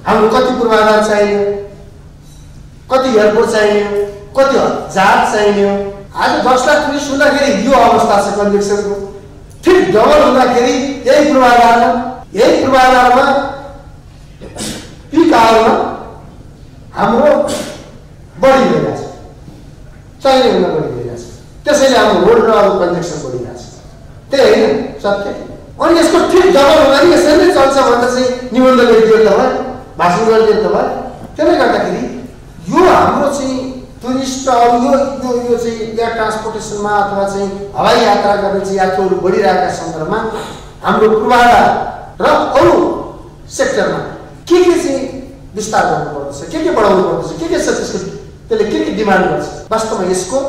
हाम्रो कति पूर्वाधार चाहियो, कति एयरपोर्ट चाहियो, कति जहाज चाहियो। आज 10 लाख टुरिस्ट हुँदाखेरि यो अवस्था छ कन्जेक्सनको। ठिक डबल हुँदाखेरि यही पूर्वाधारमा पिक आवरमा हाम्रो बढी भइरहेको छ, चाहिने हुँदा बढी भइरहेको छ। त्यसैले हाम्रो रोड र अरू कन्जेक्सन बढिरहेको छ। त्यही होइन सत्य। अनि यसको ठिक डबल हुँदा नि यसरी नै चल्छ भनेर चाहिँ निबन्ध लेखिदियो त भयो, भाषण गरिदियो त भयो। त्यसले गर्दाखेरि यो हाम्रो चाहिँ टुरिस्ट र अरू यो चाहिँ एयर ट्रान्सपोर्टेसनमा अथवा चाहिँ हवाई यात्रा गर्ने चाहिँ यात्रुहरू बढिरहेका सन्दर्भमा हाम्रो पूर्वाधार र अरू सेक्टरमा के चाहिँ विस्तार गर्नुपर्दछ, के बढाउनु पर्दछ, के छ त्यसको त्यसले के डिमान्ड गर्छ। वास्तवमा यसको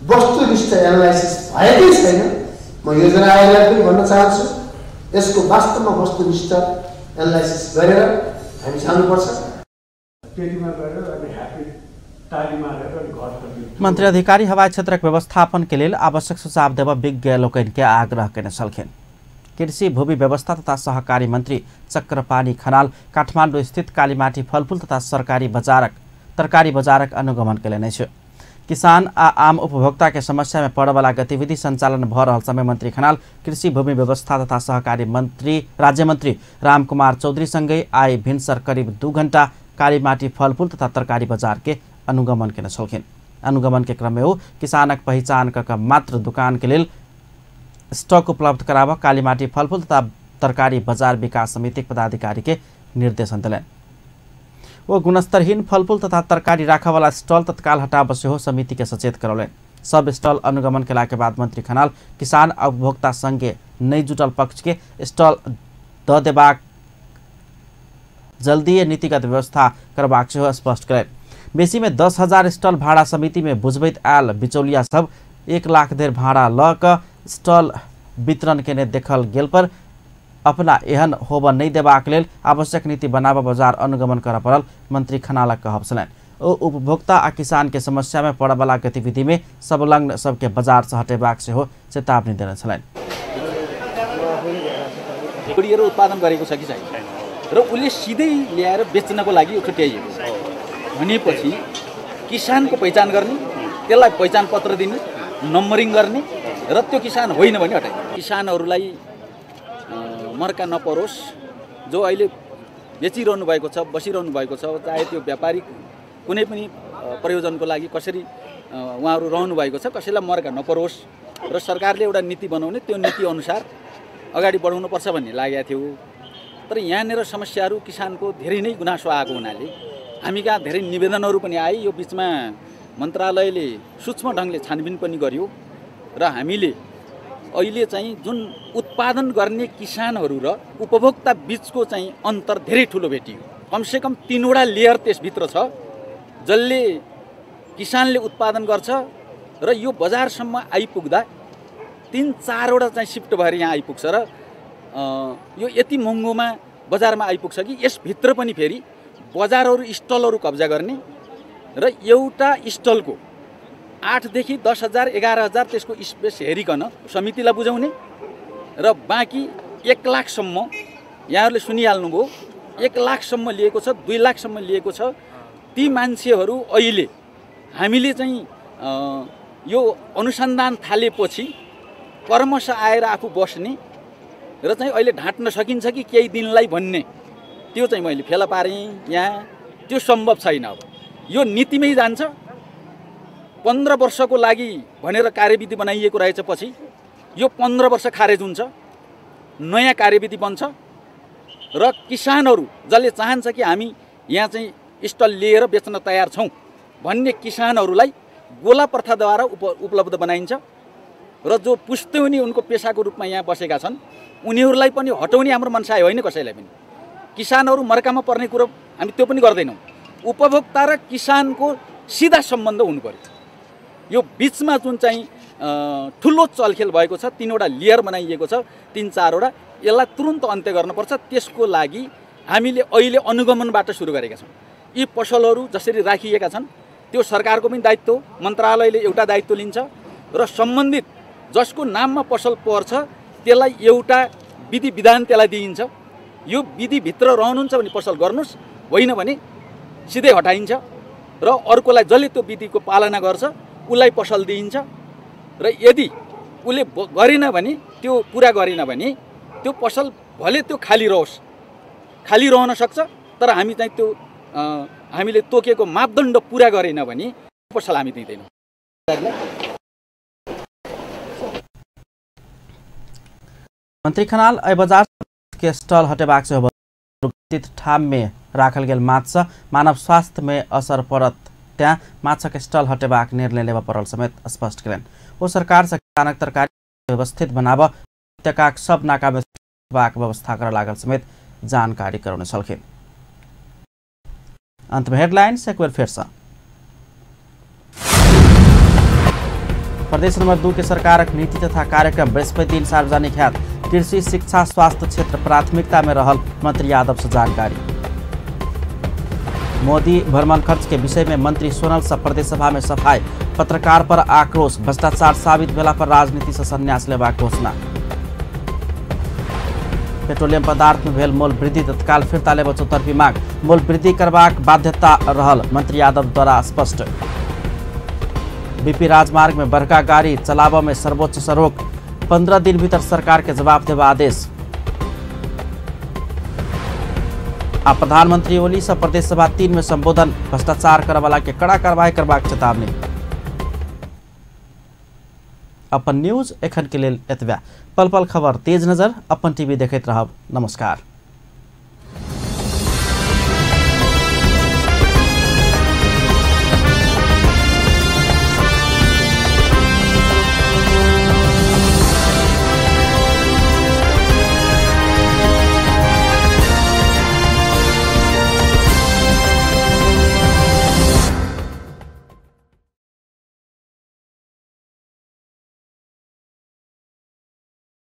वस्तुनिष्ठ एनालाइसिस भएकै छैन। म योजना आयोगलाई पनि भन्न चाहन्छु यसको वास्तवमा वस्तुनिष्ठ एनालाइसिस गरेर हामी जानुपर्छ। मंत्री अधिकारी हवाई क्षेत्र व्यवस्थापन के लिए आवश्यक सुझाव देव विज्ञ लोकन के आग्रह करने सलखेन। कृषि भूमि व्यवस्था तथा सहकारी मंत्री चक्रपाणी खनाल काठमाडौँ स्थित कालीमाटी फलफूल तथा तरकारी बजारक अनुगमन के लिए किसान आ आम उपभोक्ता के समस्या में पड़ वाला गतिविधि संचालन भ रहल समय मंत्री खनाल कृषि भूमि व्यवस्था तथा सहकारी राज्य मंत्री रामकुमार चौधरी संगे आई भिनसर करीब 2 घंटा कालीमाटी फलफूल तथा तरकारी बाजार के अनुगमन के नसलखिन। अनुगमन के क्रम में वो किसानक पहचान कर मात्र दुकान के लिए स्टॉक उपलब्ध कराव कालीमाटी फलफूल तथा तरकारी बाजार विकास समिति पदाधिकारी के निर्देशन दिलन। वो गुणस्तरहीन फलफूल तथा तरकारी राखा वाला स्टॉल तत्काल हटाव से हो समिति के सचेत करौलन। सब स्टॉल अनुगमन के के बाद मंत्री खनाल किसान उपभोक्ता संघ नहीं जुटल पक्ष के स्टॉल द देबाक जल्दी नीतिगत व्यवस्था करबाक से स्पष्ट करें। बेसी में 10,000 स्टॉल भाड़ा समिति में बुझबैत आयल बिचौलिया सब 1 लाख देर भाड़ा ल क स्टॉल वितरण के देखल गेल पर अपना एहन होब नहीं देबाक लेल आवश्यक नीति बनाव बाजार अनुगमन कर पड़ल मंत्री खनाल कहब छलन। ओ उपभोक्ता आ किसान के समस्या में पड़ वाला गतिविधि में संलग्न सबके बाजार से हटेबाक से हो चेतावनी देने छलन। उत्पादन गरेको छ कि छैन र उसले सिधै ल्याएर बेच्नको लागि छुट्याइएको छ भनेपछि किसानको पहिचान गर्ने, त्यसलाई पहिचान पत्र दिने, नम्बरिङ गर्ने र त्यो किसान होइन भने हटाइदिने। किसानहरूलाई मर्का नपरोस्। जो अहिले बेचिरहनु भएको छ, बसिरहनु भएको छ, चाहे त्यो व्यापारिक कुनै पनि प्रयोजनको लागि कसरी उहाँहरू रहनु भएको छ, कसैलाई मर्का नपरोस् र सरकारले एउटा नीति बनाउने, त्यो नीति अनुसार अगाडि बढाउनुपर्छ भन्ने लागेको थियो। तर यहाँनिर समस्याहरू किसानको धेरै नै गुनासो आएको हुनाले हामी कहाँ धेरै निवेदनहरू पनि आए। यो बिचमा मन्त्रालयले सूक्ष्म ढङ्गले छानबिन पनि गर्यो र हामीले अहिले चाहिँ जुन उत्पादन गर्ने किसानहरू र उपभोक्ता बीचको चाहिँ अन्तर धेरै ठुलो भेटियो। कमसेकम 3वटा लेयर त्यसभित्र छ, जसले किसानले उत्पादन गर्छ र यो बजारसम्म आइपुग्दा 3-4वटा चाहिँ सिफ्ट भएर यहाँ आइपुग्छ र यो यति महँगोमा बजारमा आइपुग्छ कि यसभित्र पनि फेरि बजारहरू स्टलहरू कब्जा गर्ने र एउटा स्टलको 8 देखि 10,000 11,000 त्यसको स्पेस हेरिकन समितिलाई बुझाउने र बाँकी 1 लाखसम्म यहाँहरूले सुनिहाल्नुभयो 1 लाखसम्म लिएको छ, 2 लाखसम्म लिएको छ। ती मान्छेहरू अहिले हामीले चाहिँ यो अनुसन्धान थालेपछि कर्मश आएर आफू बस्ने र चाहिँ अहिले ढाँट्न सकिन्छ कि केही दिनलाई भन्ने त्यो चाहिँ मैले फेला पारेँ। यहाँ त्यो सम्भव छैन। अब यो नीतिमै जान्छ। 15 वर्षको लागि भनेर कार्यविधि बनाइएको रहेछ, पछि यो 15 वर्ष खारेज हुन्छ, नयाँ कार्यविधि बन्छ र किसानहरू जसले चाहन्छ कि हामी यहाँ चाहिँ स्टल लिएर बेच्न तयार छौँ भन्ने किसानहरूलाई गोला प्रथाद्वारा उपलब्ध बनाइन्छ र जो पुस्तौनी उनको पेसाको रूपमा यहाँ बसेका छन् उनीहरूलाई पनि हटाउने हाम्रो मनसाय होइन कसैलाई पनि। किसानहरू मर्कामा पर्ने कुरो हामी त्यो पनि गर्दैनौँ। उपभोक्ता र किसानको सिधा सम्बन्ध हुनु पर्यो। यो बिचमा जुन चाहिँ ठुलो चलखेल भएको छ, 3वटा लेयर बनाइएको छ, 3-4वटा, यसलाई तुरुन्त अन्त्य गर्नुपर्छ। त्यसको लागि हामीले अहिले अनुगमनबाट सुरु गरेका छौँ। यी पसलहरू जसरी राखिएका छन् त्यो सरकारको पनि दायित्व, मन्त्रालयले एउटा दायित्व लिन्छ र सम्बन्धित जसको नाममा पसल पर्छ त्यसलाई एउटा विधि विधान त्यसलाई दिइन्छ। यो विधिभित्र रहनुहुन्छ भने पसल गर्नुहोस्, होइन भने सिधै हटाइन्छ र अर्कोलाई जसले त्यो विधिको पालना गर्छ उसलाई पसल दिइन्छ र यदि उसले गरेन भने, त्यो पुरा गरेन भने त्यो पसल भले त्यो खाली रहोस्, खाली रहन सक्छ, तर हामी चाहिँ त्यो हामीले तोकेको मापदण्ड पुरा गरेन भने पसल हामी दिँदैनौँ। मंत्री खनाल बजार के स्टल हटेबाक से ठाम में राखल गेल माछा मानव स्वास्थ्य में असर पड़त त्या माछा के स्टल हटेबाक निर्णय लेवा पड़ल समेत स्पष्ट करें। वो सरकार से किसानक तरकारी व्यवस्थित बनाब उपत्यका सब नाका में व्यवस्था कर लागल समेत जानकारी कराउने छलखिन। अंत में हेडलाइन्स एक बार फिर से। प्रदेश नंबर 2 के सरकारक नीति तथा कार्यक्रम बृहस्पति दिन सार्वजनिक हैत। कृषि, शिक्षा, स्वास्थ्य क्षेत्र प्राथमिकता में रहल मंत्री यादव से जानकारी। मोदी भ्रमण खर्च के विषय में मंत्री सोनल से प्रदेश सभा में सफाई। पत्रकार पर आक्रोश, भ्रष्टाचार साबित भेला पर राजनीति से संन्यास लेवा घोषणा। पेट्रोलियम पदार्थ में भेल मोल वृद्धि तत्काल फिरता लेब चौतरफी मांग। मोल वृद्धि करबाक बाध्यता रहल मंत्री यादव द्वारा स्पष्ट। बीपी राजमार्ग में बड़का गाड़ी चलाव में सर्वोच्च से रोक। 15 दिन भीतर सरकार के जवाब देवा आदेश। आ प्रधानमंत्री ओली से प्रदेश सभा 3 में संबोधन। भ्रष्टाचार करने वाला के कड़ा कार्रवाई करबाक चेतावनी। अपन न्यूज एखन के लेल एतबा। पल पल खबर तेज नजर अपन टीवी देखैत रहब। नमस्कार।